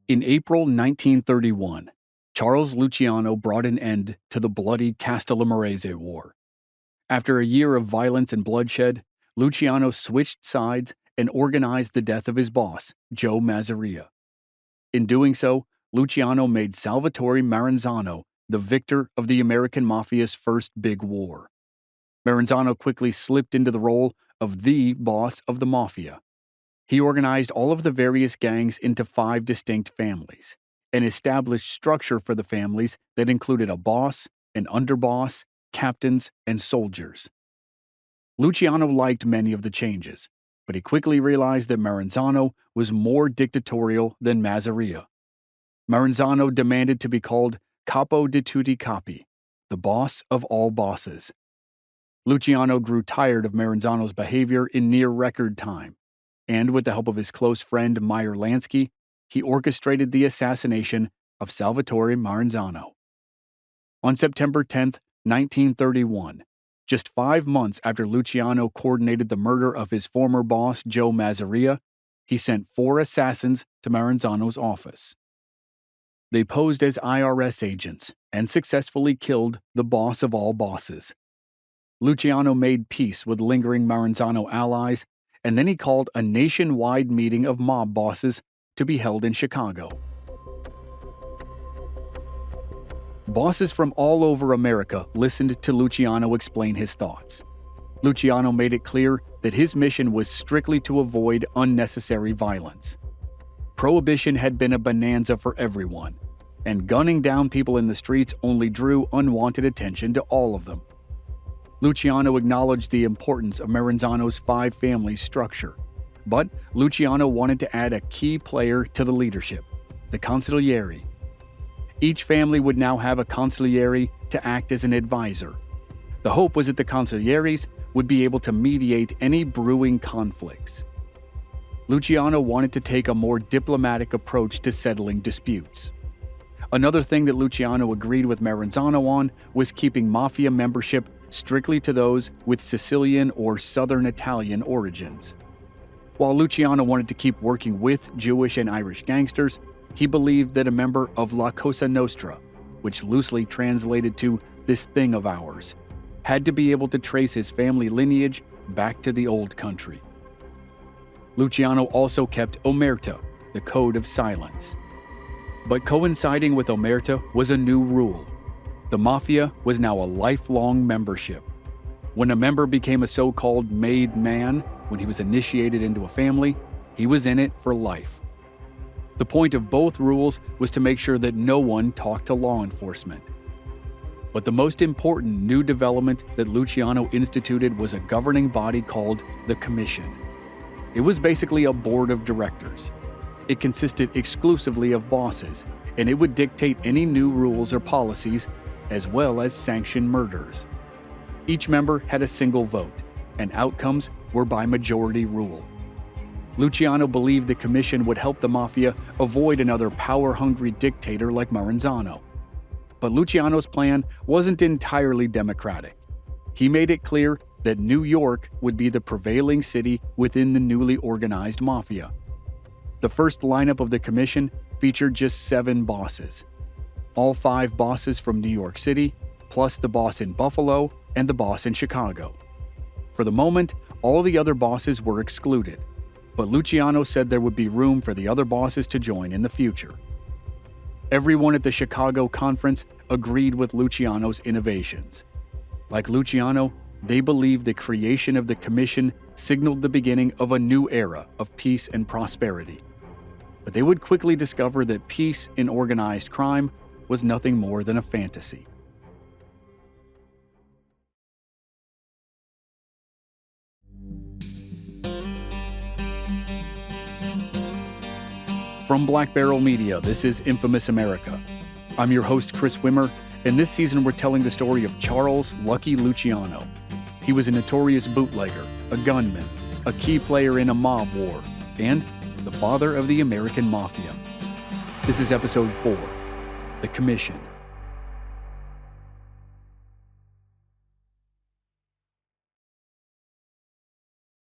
In April 1931, Charles Luciano brought an end to the bloody Castellamarese War. After a year of violence and bloodshed, Luciano switched sides and organized the death of his boss, Joe Mazzaria. In doing so, Luciano made Salvatore Maranzano the victor of the American Mafia's first big war. Maranzano quickly slipped into the role of the boss of the Mafia. He organized all of the various gangs into 5 distinct families and established structure for the families that included a boss, an underboss, captains, and soldiers. Luciano liked many of the changes, but he quickly realized that Maranzano was more dictatorial than Mazzaria. Maranzano demanded to be called Capo di tutti capi, the boss of all bosses. Luciano grew tired of Maranzano's behavior in near record time, and with the help of his close friend Meyer Lansky, he orchestrated the assassination of Salvatore Maranzano. On September 10, 1931, just 5 months after Luciano coordinated the murder of his former boss Joe Mazzaria, he sent 4 assassins to Maranzano's office. They posed as IRS agents and successfully killed the boss of all bosses. Luciano made peace with lingering Maranzano allies, and then he called a nationwide meeting of mob bosses to be held in Chicago. Bosses from all over America listened to Luciano explain his thoughts. Luciano made it clear that his mission was strictly to avoid unnecessary violence. Prohibition had been a bonanza for everyone, and gunning down people in the streets only drew unwanted attention to all of them. Luciano acknowledged the importance of Maranzano's 5 family structure, but Luciano wanted to add a key player to the leadership, the consigliere. Each family would now have a consigliere to act as an advisor. The hope was that the consiglieres would be able to mediate any brewing conflicts. Luciano wanted to take a more diplomatic approach to settling disputes. Another thing that Luciano agreed with Maranzano on was keeping mafia membership strictly to those with Sicilian or Southern Italian origins. While Luciano wanted to keep working with Jewish and Irish gangsters, he believed that a member of La Cosa Nostra, which loosely translated to "this thing of ours," had to be able to trace his family lineage back to the old country. Luciano also kept Omerta, the code of silence. But coinciding with Omerta was a new rule. The Mafia was now a lifelong membership. When a member became a so-called made man, when he was initiated into a family, he was in it for life. The point of both rules was to make sure that no one talked to law enforcement. But the most important new development that Luciano instituted was a governing body called the Commission. It was basically a board of directors. It consisted exclusively of bosses, and it would dictate any new rules or policies, as well as sanction murders. Each member had a single vote, and outcomes were by majority rule. Luciano believed the Commission would help the Mafia avoid another power-hungry dictator like Maranzano. But Luciano's plan wasn't entirely democratic. He made it clear that New York would be the prevailing city within the newly organized Mafia. The first lineup of the Commission featured just 7 bosses. All 5 bosses from New York City, plus the boss in Buffalo and the boss in Chicago. For the moment, all the other bosses were excluded, but Luciano said there would be room for the other bosses to join in the future. Everyone at the Chicago conference agreed with Luciano's innovations. Like Luciano, they believed the creation of the Commission signaled the beginning of a new era of peace and prosperity. But they would quickly discover that peace in organized crime was nothing more than a fantasy. From Black Barrel Media, this is Infamous America. I'm your host, Chris Wimmer, and this season we're telling the story of Charles Lucky Luciano. He was a notorious bootlegger, a gunman, a key player in a mob war, and the father of the American Mafia. This is episode 4, The Commission.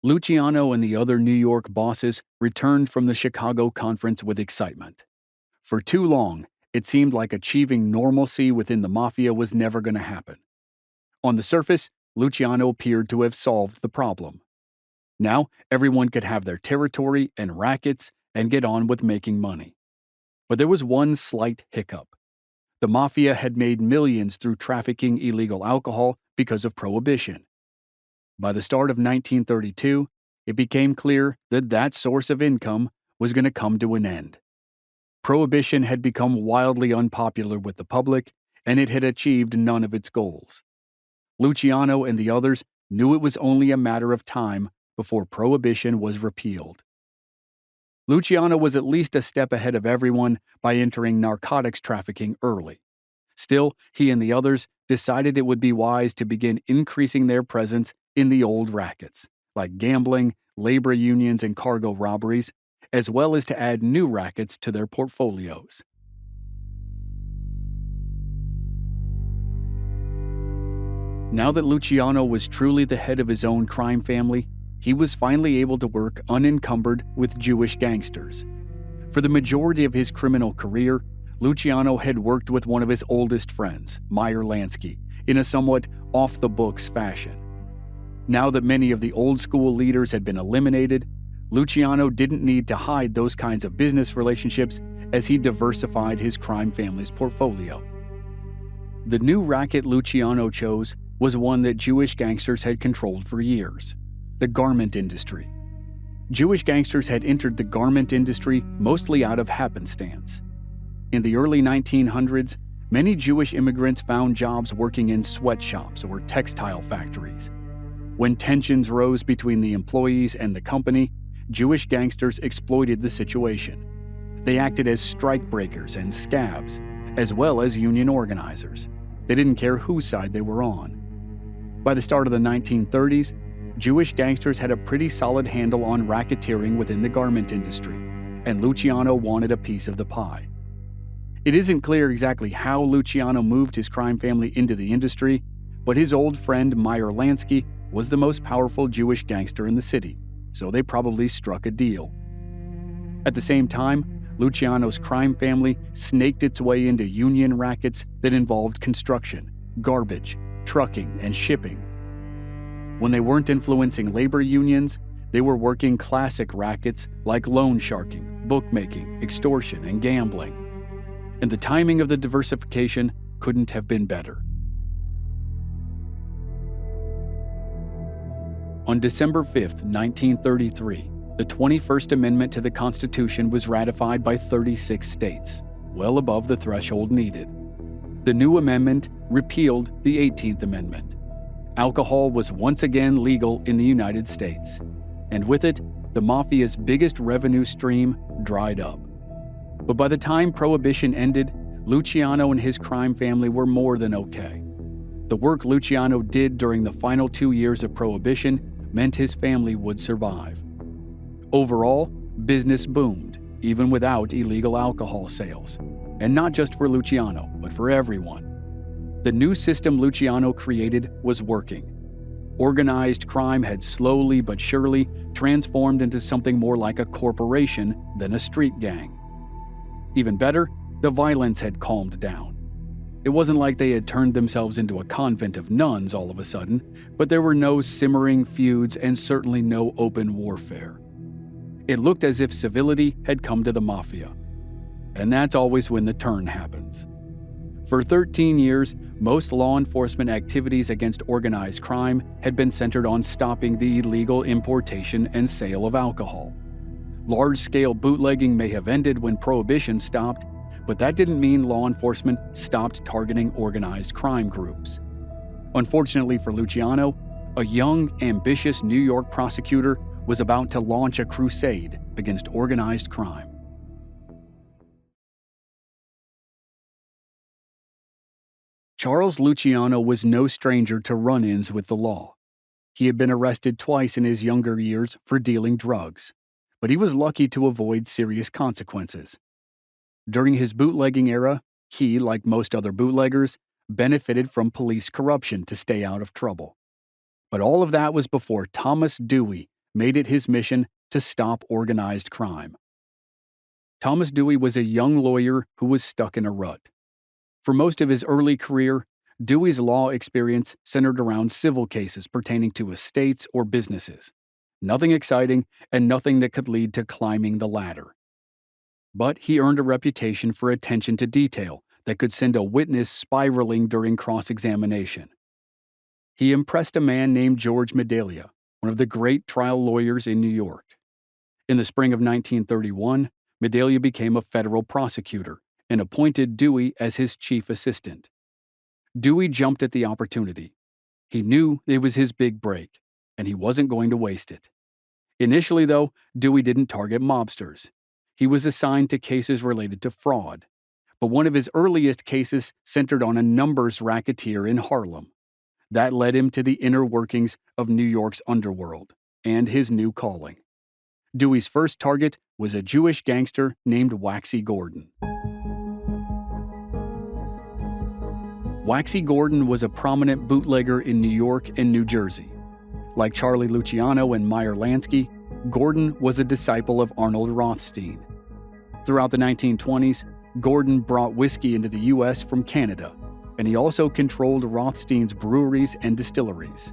Luciano and the other New York bosses returned from the Chicago conference with excitement. For too long, it seemed like achieving normalcy within the mafia was never going to happen. On the surface, Luciano appeared to have solved the problem. Now, everyone could have their territory and rackets and get on with making money. But there was one slight hiccup. The mafia had made millions through trafficking illegal alcohol because of prohibition. By the start of 1932, it became clear that that source of income was going to come to an end. Prohibition had become wildly unpopular with the public, and it had achieved none of its goals. Luciano and the others knew it was only a matter of time before prohibition was repealed. Luciano was at least a step ahead of everyone by entering narcotics trafficking early. Still, he and the others decided it would be wise to begin increasing their presence in the old rackets, like gambling, labor unions, and cargo robberies, as well as to add new rackets to their portfolios. Now that Luciano was truly the head of his own crime family, he was finally able to work unencumbered with Jewish gangsters. For the majority of his criminal career, Luciano had worked with one of his oldest friends, Meyer Lansky, in a somewhat off-the-books fashion. Now that many of the old-school leaders had been eliminated, Luciano didn't need to hide those kinds of business relationships as he diversified his crime family's portfolio. The new racket Luciano chose was one that Jewish gangsters had controlled for years: the garment industry. Jewish gangsters had entered the garment industry mostly out of happenstance. In the early 1900s, many Jewish immigrants found jobs working in sweatshops or textile factories. When tensions rose between the employees and the company, Jewish gangsters exploited the situation. They acted as strikebreakers and scabs, as well as union organizers. They didn't care whose side they were on. By the start of the 1930s, Jewish gangsters had a pretty solid handle on racketeering within the garment industry, and Luciano wanted a piece of the pie. It isn't clear exactly how Luciano moved his crime family into the industry, but his old friend Meyer Lansky was the most powerful Jewish gangster in the city, so they probably struck a deal. At the same time, Luciano's crime family snaked its way into union rackets that involved construction, garbage, trucking, and shipping. When they weren't influencing labor unions, they were working classic rackets like loan sharking, bookmaking, extortion, and gambling. And the timing of the diversification couldn't have been better. On December 5, 1933, the 21st Amendment to the Constitution was ratified by 36 states, well above the threshold needed. The new amendment repealed the 18th Amendment. Alcohol was once again legal in the United States, and with it, the mafia's biggest revenue stream dried up. But by the time Prohibition ended, Luciano and his crime family were more than okay. The work Luciano did during the final 2 years of Prohibition meant his family would survive. Overall, business boomed, even without illegal alcohol sales. And not just for Luciano, but for everyone. The new system Luciano created was working. Organized crime had slowly but surely transformed into something more like a corporation than a street gang. Even better, the violence had calmed down. It wasn't like they had turned themselves into a convent of nuns all of a sudden, but there were no simmering feuds and certainly no open warfare. It looked as if civility had come to the mafia. And that's always when the turn happens. For 13 years, most law enforcement activities against organized crime had been centered on stopping the illegal importation and sale of alcohol. Large-scale bootlegging may have ended when Prohibition stopped, but that didn't mean law enforcement stopped targeting organized crime groups. Unfortunately for Luciano, a young, ambitious New York prosecutor was about to launch a crusade against organized crime. Charles Luciano was no stranger to run-ins with the law. He had been arrested twice in his younger years for dealing drugs, but he was lucky to avoid serious consequences. During his bootlegging era, he, like most other bootleggers, benefited from police corruption to stay out of trouble. But all of that was before Thomas Dewey made it his mission to stop organized crime. Thomas Dewey was a young lawyer who was stuck in a rut. For most of his early career, Dewey's law experience centered around civil cases pertaining to estates or businesses. Nothing exciting and nothing that could lead to climbing the ladder. But he earned a reputation for attention to detail that could send a witness spiraling during cross-examination. He impressed a man named George Medalia, one of the great trial lawyers in New York. In the spring of 1931, Medalia became a federal prosecutor and appointed Dewey as his chief assistant. Dewey jumped at the opportunity. He knew it was his big break, and he wasn't going to waste it. Initially, though, Dewey didn't target mobsters. He was assigned to cases related to fraud, but one of his earliest cases centered on a numbers racketeer in Harlem. That led him to the inner workings of New York's underworld and his new calling. Dewey's first target was a Jewish gangster named Waxy Gordon. Waxy Gordon was a prominent bootlegger in New York and New Jersey. Like Charlie Luciano and Meyer Lansky, Gordon was a disciple of Arnold Rothstein. Throughout the 1920s, Gordon brought whiskey into the U.S. from Canada, and he also controlled Rothstein's breweries and distilleries.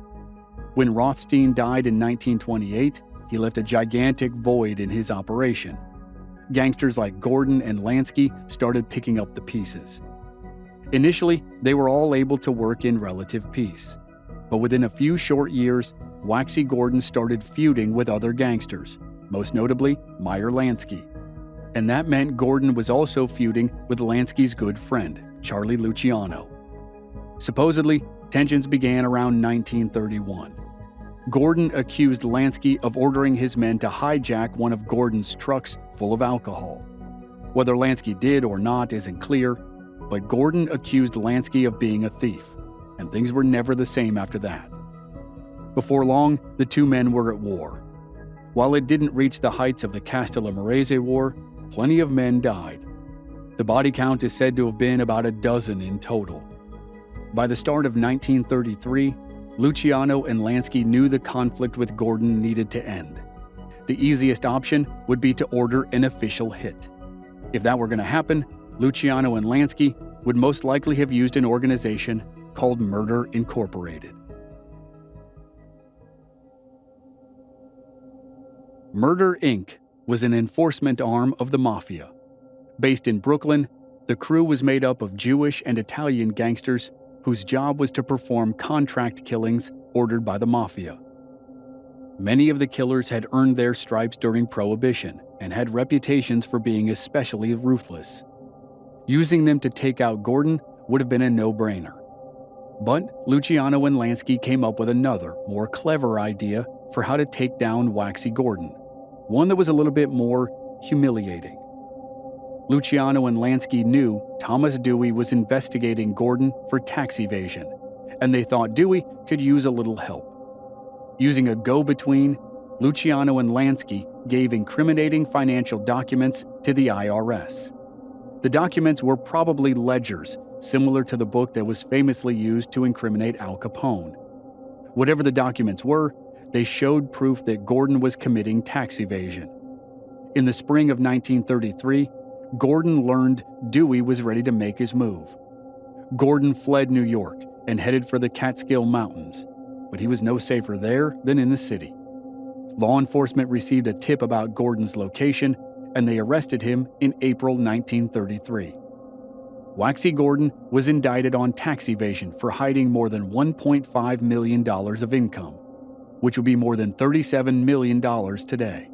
When Rothstein died in 1928, he left a gigantic void in his operation. Gangsters like Gordon and Lansky started picking up the pieces. Initially, they were all able to work in relative peace. But within a few short years, Waxy Gordon started feuding with other gangsters, most notably Meyer Lansky. And that meant Gordon was also feuding with Lansky's good friend, Charlie Luciano. Supposedly, tensions began around 1931. Gordon accused Lansky of ordering his men to hijack one of Gordon's trucks full of alcohol. Whether Lansky did or not isn't clear, but Gordon accused Lansky of being a thief, and things were never the same after that. Before long, the two men were at war. While it didn't reach the heights of the Castellammarese War, plenty of men died. The body count is said to have been about a dozen in total. By the start of 1933, Luciano and Lansky knew the conflict with Gordon needed to end. The easiest option would be to order an official hit. If that were going to happen, Luciano and Lansky would most likely have used an organization called Murder Incorporated. Murder, Inc. was an enforcement arm of the Mafia. Based in Brooklyn, the crew was made up of Jewish and Italian gangsters whose job was to perform contract killings ordered by the Mafia. Many of the killers had earned their stripes during Prohibition and had reputations for being especially ruthless. Using them to take out Gordon would have been a no-brainer. But Luciano and Lansky came up with another, more clever idea for how to take down Waxy Gordon, one that was a little bit more humiliating. Luciano and Lansky knew Thomas Dewey was investigating Gordon for tax evasion, and they thought Dewey could use a little help. Using a go-between, Luciano and Lansky gave incriminating financial documents to the IRS. The documents were probably ledgers, similar to the book that was famously used to incriminate Al Capone. Whatever the documents were, they showed proof that Gordon was committing tax evasion. In the spring of 1933, Gordon learned Dewey was ready to make his move. Gordon fled New York and headed for the Catskill Mountains, but he was no safer there than in the city. Law enforcement received a tip about Gordon's location, and they arrested him in April 1933. Waxy Gordon was indicted on tax evasion for hiding more than $1.5 million of income, which would be more than $37 million today.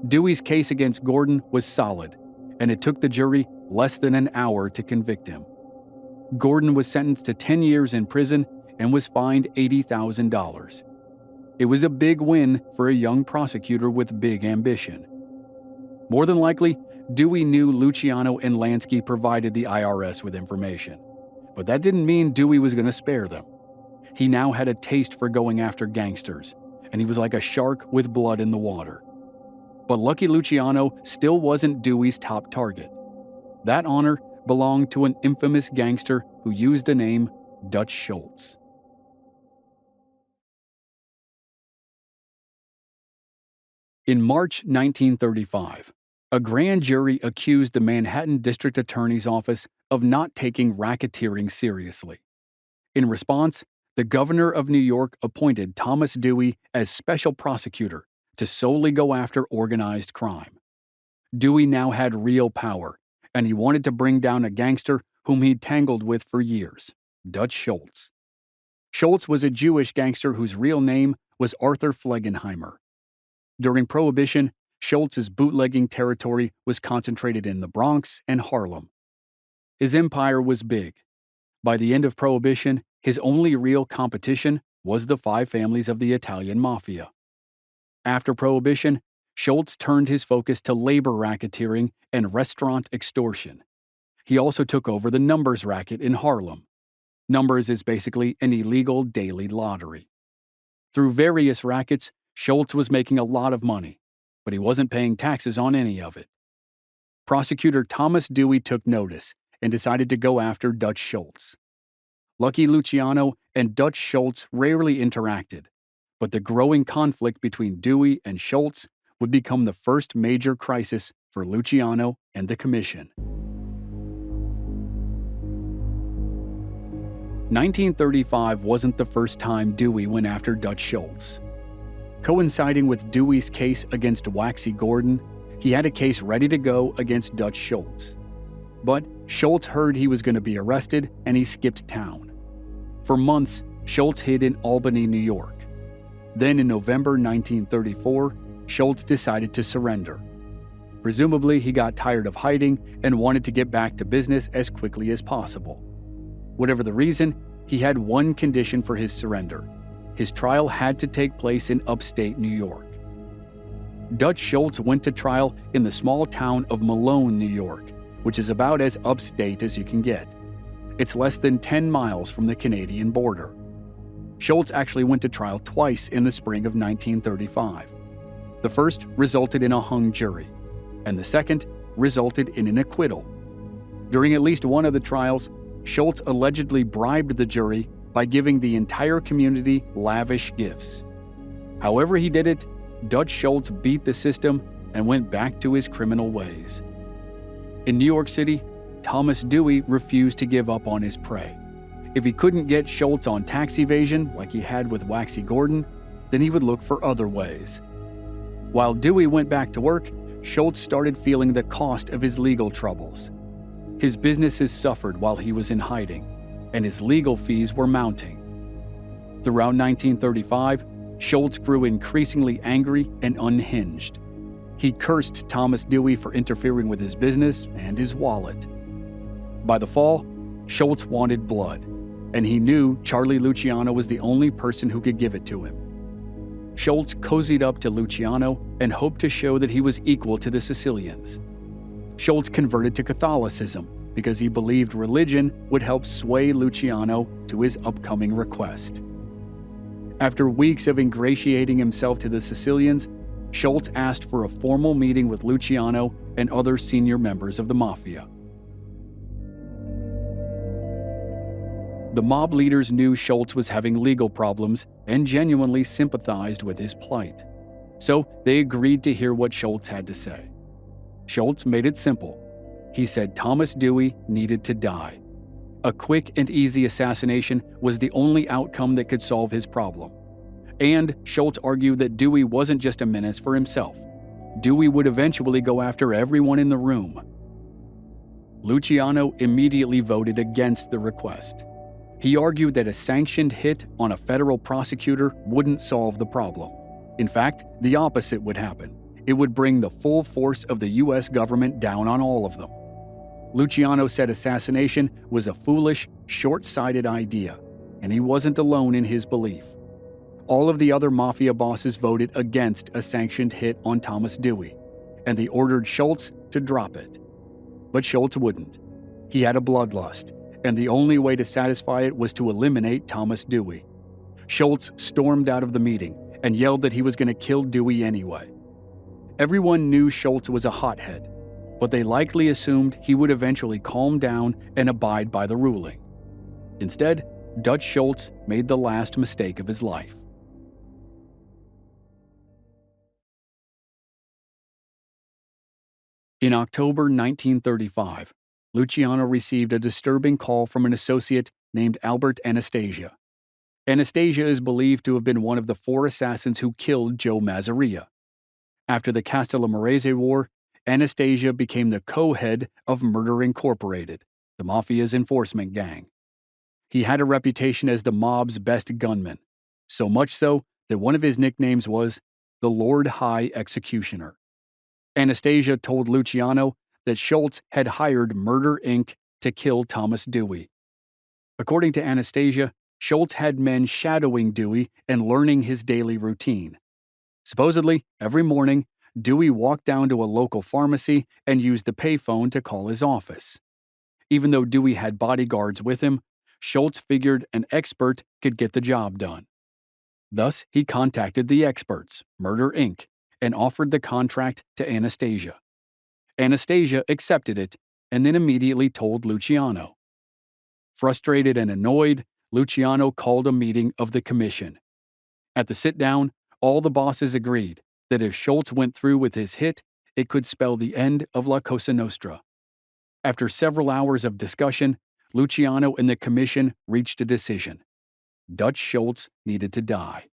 Dewey's case against Gordon was solid, and it took the jury less than an hour to convict him. Gordon was sentenced to 10 years in prison and was fined $80,000. It was a big win for a young prosecutor with big ambition. More than likely, Dewey knew Luciano and Lansky provided the IRS with information, but that didn't mean Dewey was going to spare them. He now had a taste for going after gangsters, and he was like a shark with blood in the water. But Lucky Luciano still wasn't Dewey's top target. That honor belonged to an infamous gangster who used the name Dutch Schultz. In March 1935, A grand jury accused the Manhattan District Attorney's Office of not taking racketeering seriously. In response, the governor of New York appointed Thomas Dewey as special prosecutor to solely go after organized crime. Dewey now had real power, and he wanted to bring down a gangster whom he'd tangled with for years, Dutch Schultz. Schultz was a Jewish gangster whose real name was Arthur Flegenheimer. During Prohibition, Schultz's bootlegging territory was concentrated in the Bronx and Harlem. His empire was big. By the end of Prohibition, his only real competition was the 5 families of the Italian Mafia. After Prohibition, Schultz turned his focus to labor racketeering and restaurant extortion. He also took over the numbers racket in Harlem. Numbers is basically an illegal daily lottery. Through various rackets, Schultz was making a lot of money, but he wasn't paying taxes on any of it. Prosecutor Thomas Dewey took notice and decided to go after Dutch Schultz. Lucky Luciano and Dutch Schultz rarely interacted, but the growing conflict between Dewey and Schultz would become the first major crisis for Luciano and the Commission. 1935 wasn't the first time Dewey went after Dutch Schultz. Coinciding with Dewey's case against Waxy Gordon, he had a case ready to go against Dutch Schultz. But Schultz heard he was going to be arrested and he skipped town. For months, Schultz hid in Albany, New York. Then in November 1934, Schultz decided to surrender. Presumably, he got tired of hiding and wanted to get back to business as quickly as possible. Whatever the reason, he had one condition for his surrender. His trial had to take place in upstate New York. Dutch Schultz went to trial in the small town of Malone, New York, which is about as upstate as you can get. It's less than 10 miles from the Canadian border. Schultz actually went to trial twice in the spring of 1935. The first resulted in a hung jury, and the second resulted in an acquittal. During at least one of the trials, Schultz allegedly bribed the jury by giving the entire community lavish gifts. However he did it, Dutch Schultz beat the system and went back to his criminal ways. In New York City, Thomas Dewey refused to give up on his prey. If he couldn't get Schultz on tax evasion like he had with Waxy Gordon, then he would look for other ways. While Dewey went back to work, Schultz started feeling the cost of his legal troubles. His businesses suffered while he was in hiding, and his legal fees were mounting. Throughout 1935, Schultz grew increasingly angry and unhinged. He cursed Thomas Dewey for interfering with his business and his wallet. By the fall, Schultz wanted blood, and he knew Charlie Luciano was the only person who could give it to him. Schultz cozied up to Luciano and hoped to show that he was equal to the Sicilians. Schultz converted to Catholicism because he believed religion would help sway Luciano to his upcoming request. After weeks of ingratiating himself to the Sicilians, Schultz asked for a formal meeting with Luciano and other senior members of the Mafia. The mob leaders knew Schultz was having legal problems and genuinely sympathized with his plight. So they agreed to hear what Schultz had to say. Schultz made it simple. He said Thomas Dewey needed to die. A quick and easy assassination was the only outcome that could solve his problem. And Schultz argued that Dewey wasn't just a menace for himself. Dewey would eventually go after everyone in the room. Luciano immediately voted against the request. He argued that a sanctioned hit on a federal prosecutor wouldn't solve the problem. In fact, the opposite would happen. It would bring the full force of the U.S. government down on all of them. Luciano said assassination was a foolish, short-sighted idea, and he wasn't alone in his belief. All of the other mafia bosses voted against a sanctioned hit on Thomas Dewey, and they ordered Schultz to drop it. But Schultz wouldn't. He had a bloodlust, and the only way to satisfy it was to eliminate Thomas Dewey. Schultz stormed out of the meeting and yelled that he was going to kill Dewey anyway. Everyone knew Schultz was a hothead, but they likely assumed he would eventually calm down and abide by the ruling. Instead, Dutch Schultz made the last mistake of his life. In October 1935, Luciano received a disturbing call from an associate named Albert Anastasia. Anastasia is believed to have been one of the 4 assassins who killed Joe Mazzaria. After the Castellamarese War, Anastasia became the co-head of Murder Incorporated, the Mafia's enforcement gang. He had a reputation as the mob's best gunman, so much so that one of his nicknames was the Lord High Executioner. Anastasia told Luciano that Schultz had hired Murder Inc. to kill Thomas Dewey. According to Anastasia, Schultz had men shadowing Dewey and learning his daily routine. Supposedly, every morning, Dewey walked down to a local pharmacy and used the payphone to call his office. Even though Dewey had bodyguards with him, Schultz figured an expert could get the job done. Thus, he contacted the experts, Murder Inc., and offered the contract to Anastasia. Anastasia accepted it and then immediately told Luciano. Frustrated and annoyed, Luciano called a meeting of the commission. At the sit-down, all the bosses agreed that if Schultz went through with his hit, it could spell the end of La Cosa Nostra. After several hours of discussion, Luciano and the commission reached a decision. Dutch Schultz needed to die.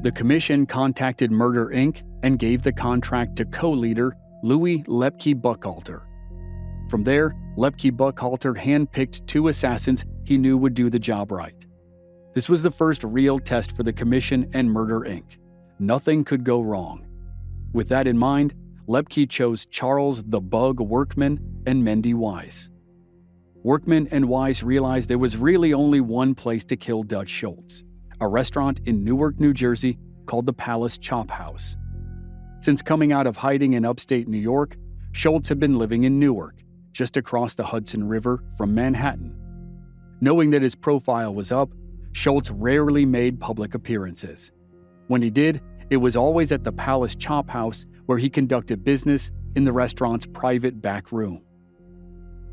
The commission contacted Murder Inc. and gave the contract to co-leader Louis Lepke Buckhalter. From there, Lepke Buckhalter handpicked 2 assassins he knew would do the job right. This was the first real test for the commission and Murder Inc. Nothing could go wrong. With that in mind, Lepke chose Charles the Bug Workman and Mendy Weiss. Workman and Weiss realized there was really only one place to kill Dutch Schultz, a restaurant in Newark, New Jersey called the Palace Chop House. Since coming out of hiding in upstate New York, Schultz had been living in Newark, just across the Hudson River from Manhattan. Knowing that his profile was up, Schultz rarely made public appearances. When he did, it was always at the Palace Chop House where he conducted business in the restaurant's private back room.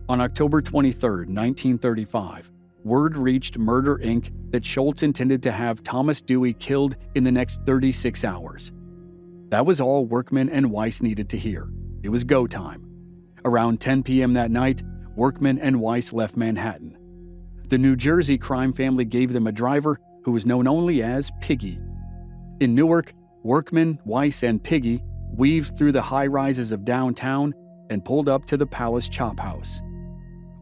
On October 23, 1935, word reached Murder Inc. that Schultz intended to have Thomas Dewey killed in the next 36 hours. That was all Workman and Weiss needed to hear. It was go time. Around 10 p.m. that night, Workman and Weiss left Manhattan. The New Jersey crime family gave them a driver who was known only as Piggy. In Newark, Workman, Weiss, and Piggy weaved through the high-rises of downtown and pulled up to the Palace Chop House.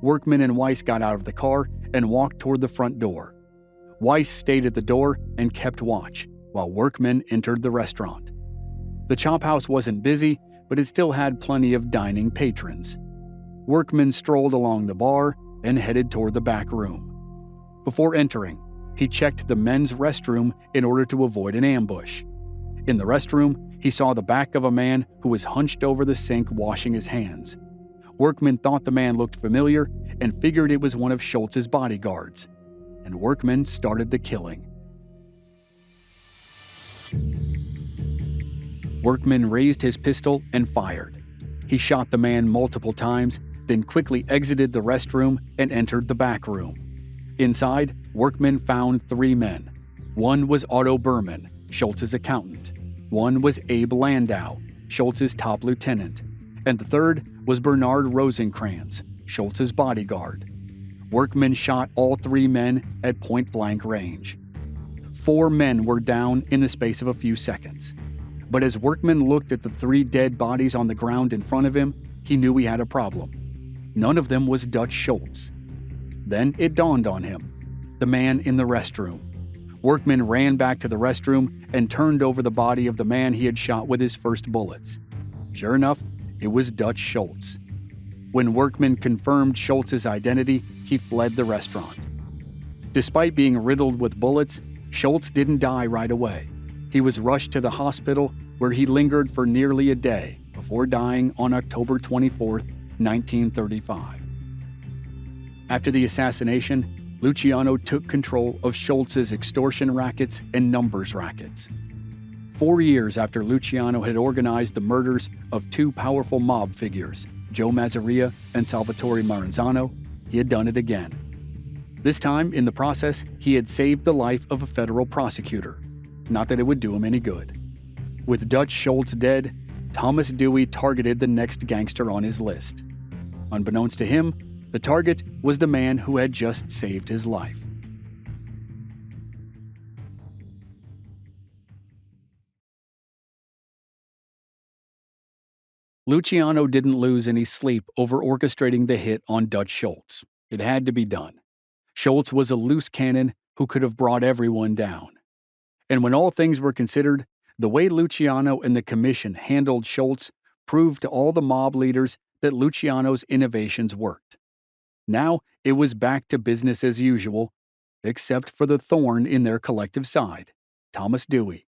Workman and Weiss got out of the car and walked toward the front door. Weiss stayed at the door and kept watch, while Workman entered the restaurant. The Chop House wasn't busy, but it still had plenty of dining patrons. Workman strolled along the bar and headed toward the back room. Before entering, he checked the men's restroom in order to avoid an ambush. In the restroom, he saw the back of a man who was hunched over the sink washing his hands. Workman thought the man looked familiar and figured it was one of Schultz's bodyguards. And Workman started the killing. Workman raised his pistol and fired. He shot the man multiple times, then quickly exited the restroom and entered the back room. Inside, Workman found 3 men. One was Otto Berman, Schultz's accountant. One was Abe Landau, Schultz's top lieutenant. And the third was Bernard Rosenkrantz, Schultz's bodyguard. Workman shot all 3 men at point-blank range. 4 men were down in the space of a few seconds. But as Workman looked at the 3 dead bodies on the ground in front of him, he knew he had a problem. None of them was Dutch Schultz. Then it dawned on him. The man in the restroom. Workman ran back to the restroom and turned over the body of the man he had shot with his first bullets. Sure enough, it was Dutch Schultz. When Workman confirmed Schultz's identity, he fled the restaurant. Despite being riddled with bullets, Schultz didn't die right away. He was rushed to the hospital, where he lingered for nearly a day before dying on October 24, 1935. After the assassination, Luciano took control of Schultz's extortion rackets and numbers rackets. 4 years after Luciano had organized the murders of 2 powerful mob figures, Joe Mazzaria and Salvatore Maranzano, he had done it again. This time, in the process, he had saved the life of a federal prosecutor. Not that it would do him any good. With Dutch Schultz dead, Thomas Dewey targeted the next gangster on his list. Unbeknownst to him, the target was the man who had just saved his life. Luciano didn't lose any sleep over orchestrating the hit on Dutch Schultz. It had to be done. Schultz was a loose cannon who could have brought everyone down. And when all things were considered, the way Luciano and the commission handled Schultz proved to all the mob leaders that Luciano's innovations worked. Now it was back to business as usual, except for the thorn in their collective side, Thomas Dewey.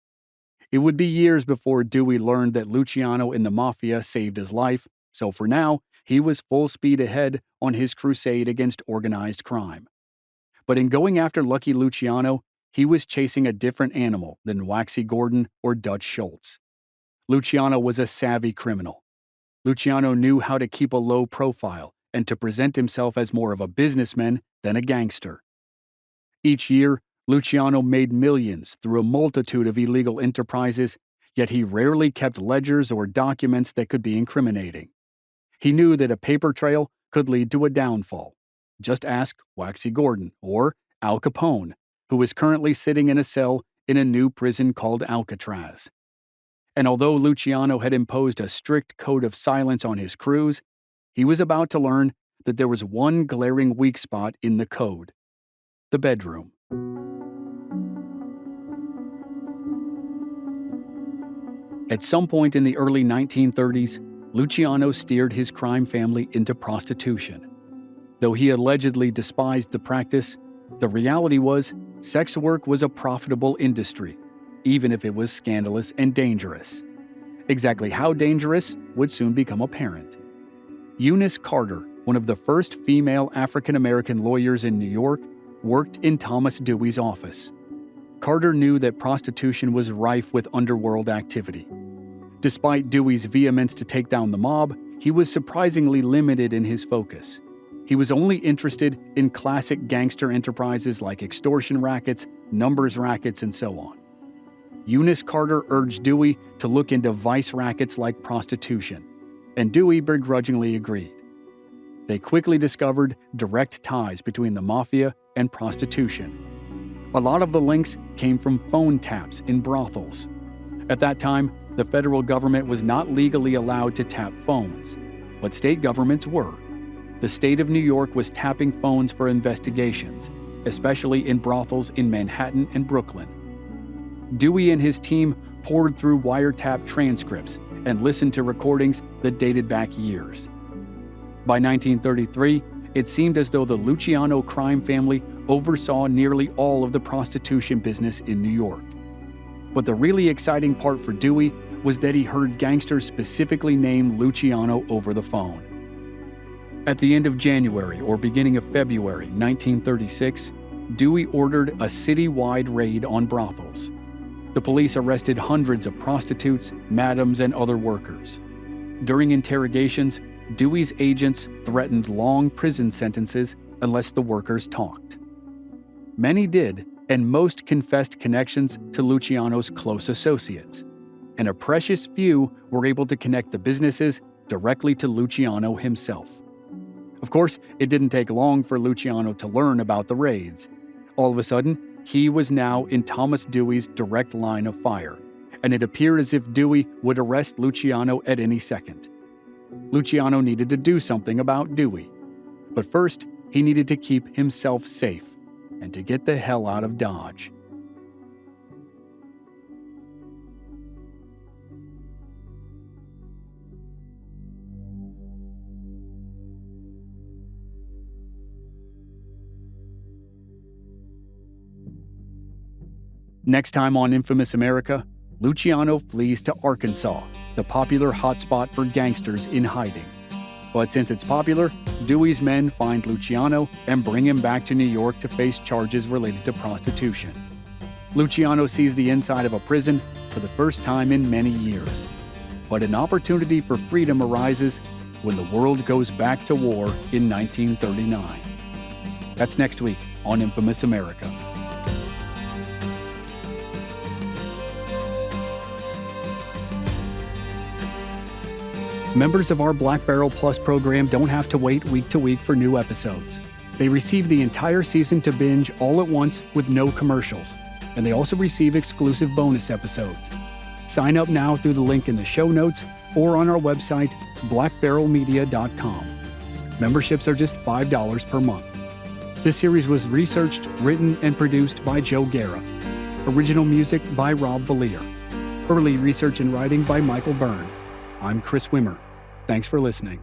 It would be years before Dewey learned that Luciano and the Mafia saved his life, so for now, he was full speed ahead on his crusade against organized crime. But in going after Lucky Luciano, he was chasing a different animal than Waxy Gordon or Dutch Schultz. Luciano was a savvy criminal. Luciano knew how to keep a low profile and to present himself as more of a businessman than a gangster. Each year, Luciano made millions through a multitude of illegal enterprises, yet he rarely kept ledgers or documents that could be incriminating. He knew that a paper trail could lead to a downfall. Just ask Waxy Gordon or Al Capone, who is currently sitting in a cell in a new prison called Alcatraz. And although Luciano had imposed a strict code of silence on his crews, he was about to learn that there was one glaring weak spot in the code: the bedroom. At some point in the early 1930s, Luciano steered his crime family into prostitution. Though he allegedly despised the practice, the reality was sex work was a profitable industry, even if it was scandalous and dangerous. Exactly how dangerous would soon become apparent. Eunice Carter, one of the first female African-American lawyers in New York, worked in Thomas Dewey's office. Carter knew that prostitution was rife with underworld activity. Despite Dewey's vehemence to take down the mob, he was surprisingly limited in his focus. He was only interested in classic gangster enterprises like extortion rackets, numbers rackets, and so on. Eunice Carter urged Dewey to look into vice rackets like prostitution, and Dewey begrudgingly agreed. They quickly discovered direct ties between the Mafia and prostitution. A lot of the links came from phone taps in brothels. At that time, the federal government was not legally allowed to tap phones, but state governments were. The state of New York was tapping phones for investigations, especially in brothels in Manhattan and Brooklyn. Dewey and his team poured through wiretap transcripts and listened to recordings that dated back years. By 1933, it seemed as though the Luciano crime family oversaw nearly all of the prostitution business in New York. But the really exciting part for Dewey was that he heard gangsters specifically name Luciano over the phone. At the end of January or beginning of February 1936, Dewey ordered a city-wide raid on brothels. The police arrested hundreds of prostitutes, madams, and other workers. During interrogations, Dewey's agents threatened long prison sentences unless the workers talked. Many did, and most confessed connections to Luciano's close associates, and a precious few were able to connect the businesses directly to Luciano himself. Of course, it didn't take long for Luciano to learn about the raids. All of a sudden, he was now in Thomas Dewey's direct line of fire, and it appeared as if Dewey would arrest Luciano at any second. Luciano needed to do something about Dewey. But first, he needed to keep himself safe and to get the hell out of Dodge. Next time on Infamous America, Luciano flees to Arkansas, the popular hotspot for gangsters in hiding. But since it's popular, Dewey's men find Luciano and bring him back to New York to face charges related to prostitution. Luciano sees the inside of a prison for the first time in many years. But an opportunity for freedom arises when the world goes back to war in 1939. That's next week on Infamous America. Members of our Black Barrel Plus program don't have to wait week to week for new episodes. They receive the entire season to binge all at once with no commercials, and they also receive exclusive bonus episodes. Sign up now through the link in the show notes or on our website, blackbarrelmedia.com. Memberships are just $5 per month. This series was researched, written, and produced by Joe Guerra. Original music by Rob Valier. Early research and writing by Michael Byrne. I'm Chris Wimmer. Thanks for listening.